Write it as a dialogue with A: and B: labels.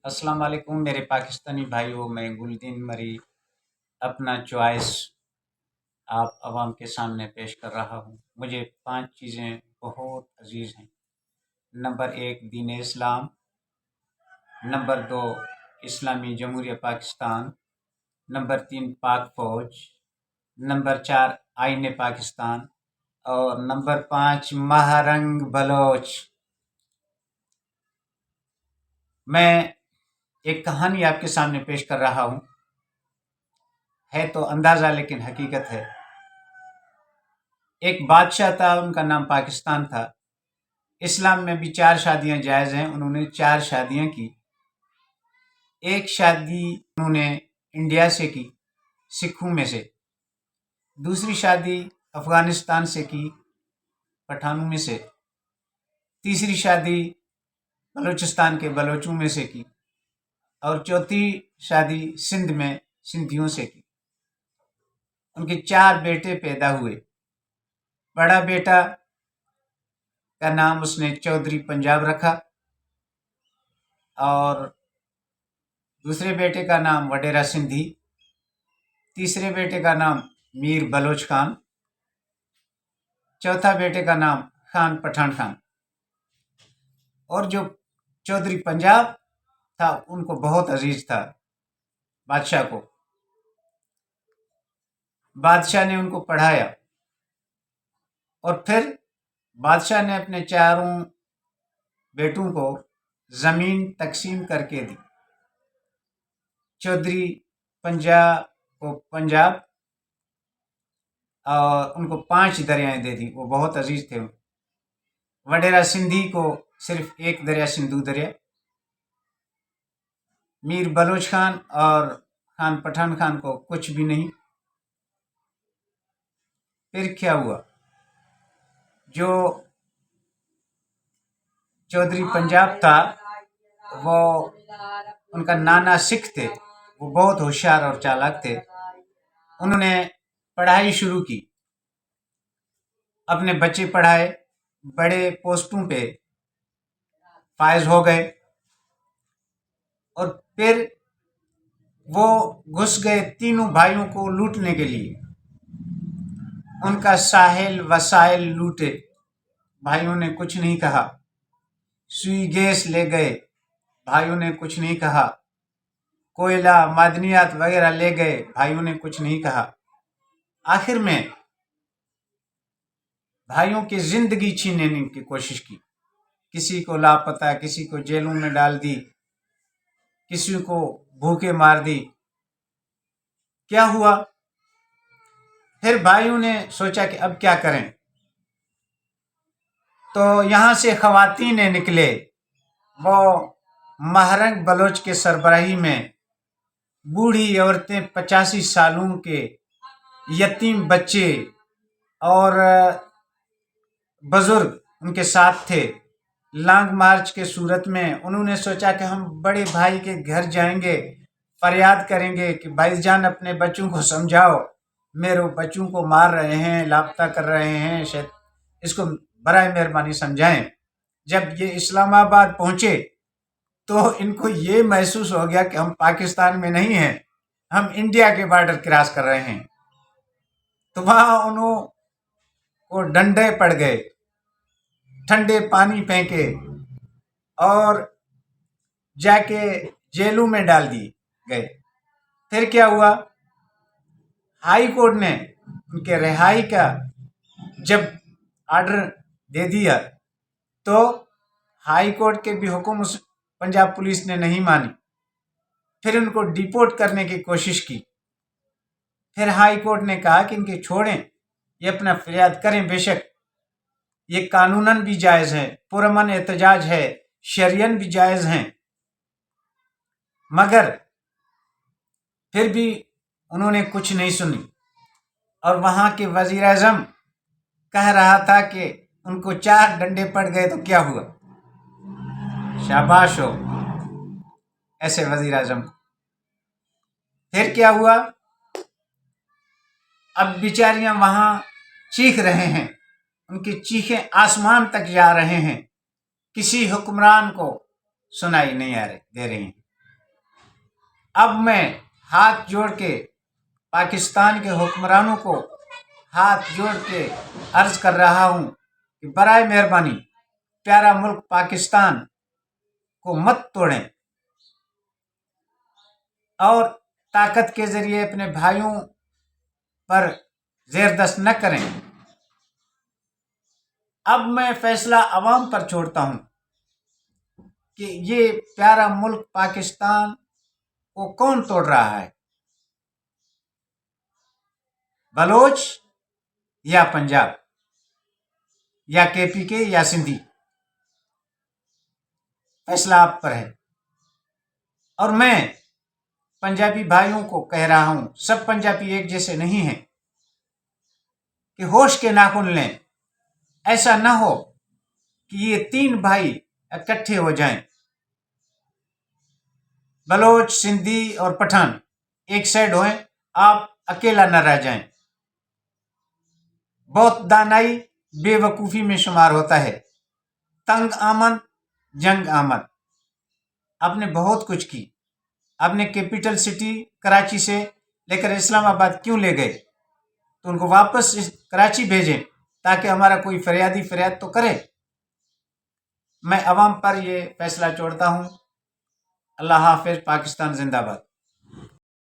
A: السلام علیکم میرے پاکستانی بھائیوں، میں گلدین مری اپنا چوائس آپ عوام کے سامنے پیش کر رہا ہوں۔ مجھے 5 چیزیں بہت عزیز ہیں۔ نمبر 1 دین اسلام، نمبر 2 اسلامی جمہوریہ پاکستان، نمبر 3 پاک فوج، نمبر 4 آئین پاکستان، اور نمبر 5 مہرنگ بلوچ۔ میں ایک کہانی آپ کے سامنے پیش کر رہا ہوں، ہے تو اندازہ لیکن حقیقت ہے۔ ایک بادشاہ تھا، ان کا نام پاکستان تھا۔ اسلام میں بھی 4 شادیاں جائز ہیں، انہوں نے 4 شادیاں کی۔ ایک شادی انہوں نے انڈیا سے کی، سکھوں میں سے۔ دوسری شادی افغانستان سے کی، پٹھانوں میں سے۔ تیسری شادی بلوچستان کے بلوچوں میں سے کی، اور چوتھی شادی سندھ میں سندھیوں سے کی۔ ان کے 4 بیٹے پیدا ہوئے۔ بڑا بیٹا کا نام اس نے چودھری پنجاب رکھا، اور دوسرے بیٹے کا نام وڈیرا سندھی، تیسرے بیٹے کا نام میر بلوچ خان، چوتھا بیٹے کا نام خان پٹھان خان۔ اور جو چودھری پنجاب تھا ان کو بہت عزیز تھا بادشاہ کو۔ بادشاہ نے ان کو پڑھایا، اور پھر بادشاہ نے اپنے 4 بیٹوں کو زمین تقسیم کر کے دی۔ چودھری پنجاب کو پنجاب، اور ان کو 5 دریائیں دے دی، وہ بہت عزیز تھے۔ وڈیرا سندھی کو صرف 1 دریا سندھو دریا۔ میر بلوچ خان اور خان پٹھان خان کو کچھ بھی نہیں۔ پھر کیا ہوا؟ جو چودھری پنجاب تھا، وہ ان کا نانا سکھ تھے، وہ بہت ہوشیار اور چالاک تھے۔ انہوں نے پڑھائی شروع کی، اپنے بچے پڑھائے، بڑے پوسٹوں پہ فائز ہو گئے، اور پھر وہ گھس گئے 3 بھائیوں کو لوٹنے کے لیے۔ ان کا ساحل وسائل لوٹے، بھائیوں نے کچھ نہیں کہا۔ سوئی گیس لے گئے، بھائیوں نے کچھ نہیں کہا۔ کوئلہ معدنیات وغیرہ لے گئے، بھائیوں نے کچھ نہیں کہا۔ آخر میں بھائیوں کی زندگی چھیننے کی کوشش کی، کسی کو لاپتہ، کسی کو جیلوں میں ڈال دی، کسی کو بھوکے مار دی۔ کیا ہوا؟ پھر بھائیوں نے سوچا کہ اب کیا کریں، تو یہاں سے خواتین نکلے، وہ مہرنگ بلوچ کے سربراہی میں بوڑھی عورتیں، 85 سالوں کے یتیم بچے اور بزرگ ان کے ساتھ تھے۔ لانگ مارچ کے صورت میں انہوں نے سوچا کہ ہم بڑے بھائی کے گھر جائیں گے، فریاد کریں گے کہ بھائی جان اپنے بچوں کو سمجھاؤ، میرے بچوں کو مار رہے ہیں، لاپتہ کر رہے ہیں، اس کو برائے مہربانی سمجھائیں۔ جب یہ اسلام آباد پہنچے تو ان کو یہ محسوس ہو گیا کہ ہم پاکستان میں نہیں ہیں، ہم انڈیا کے بارڈر کراس کر رہے ہیں۔ تو وہاں انہوں کو ڈنڈے پڑ گئے، ٹھنڈے پانی پھینکے، اور جا کے جیلوں میں ڈال دیے گئے۔ پھر کیا ہوا؟ ہائی کورٹ نے ان کے رہائی کا جب آرڈر دے دیا تو ہائی کورٹ کے بھی حکم اس پنجاب پولیس نے نہیں مانی۔ پھر ان کو ڈیپورٹ کرنے کی کوشش کی۔ پھر ہائی کورٹ نے کہا کہ ان کے چھوڑیں، یہ اپنا فریاد کریں، بے شک یہ قانوناً بھی جائز ہے، پرامن احتجاج ہے، شرعاً بھی جائز ہیں۔ مگر پھر بھی انہوں نے کچھ نہیں سنی، اور وہاں کے وزیر اعظم کہہ رہا تھا کہ ان کو 4 ڈنڈے پڑ گئے تو کیا ہوا، شاباش ہو ایسے وزیر اعظم کو۔ پھر کیا ہوا؟ اب بیچاریاں وہاں چیخ رہے ہیں، ان کی چیخیں آسمان تک جا رہے ہیں، کسی حکمران کو سنائی نہیں دے رہی ہیں۔ اب میں ہاتھ جوڑ کے پاکستان کے حکمرانوں کو ہاتھ جوڑ کے عرض کر رہا ہوں کہ برائے مہربانی پیارا ملک پاکستان کو مت توڑیں اور طاقت کے ذریعے اپنے بھائیوں پر زیر دست نہ کریں۔ اب میں فیصلہ عوام پر چھوڑتا ہوں کہ یہ پیارا ملک پاکستان کو کون توڑ رہا ہے، بلوچ یا پنجاب یا کے پی کے یا سندھی؟ فیصلہ آپ پر ہے۔ اور میں پنجابی بھائیوں کو کہہ رہا ہوں، سب پنجابی ایک جیسے نہیں ہیں، کہ ہوش کے ناخن لیں۔ ایسا نہ ہو کہ یہ 3 بھائی اکٹھے ہو جائیں، بلوچ، سندھی اور پٹھان ایک سائڈ ہوئیں، آپ اکیلا نہ رہ جائیں۔ بہت دانائی بے وقوفی میں شمار ہوتا ہے۔ تنگ آمد جنگ آمد۔ آپ نے بہت کچھ کی، آپ نے کیپٹل سٹی کراچی سے لے کر اسلام آباد کیوں لے گئے؟ تو ان کو واپس کراچی بھیجیں تاکہ ہمارا کوئی فریاد تو کرے۔ میں عوام پر یہ فیصلہ چھوڑتا ہوں۔ اللہ حافظ، پاکستان زندہ باد۔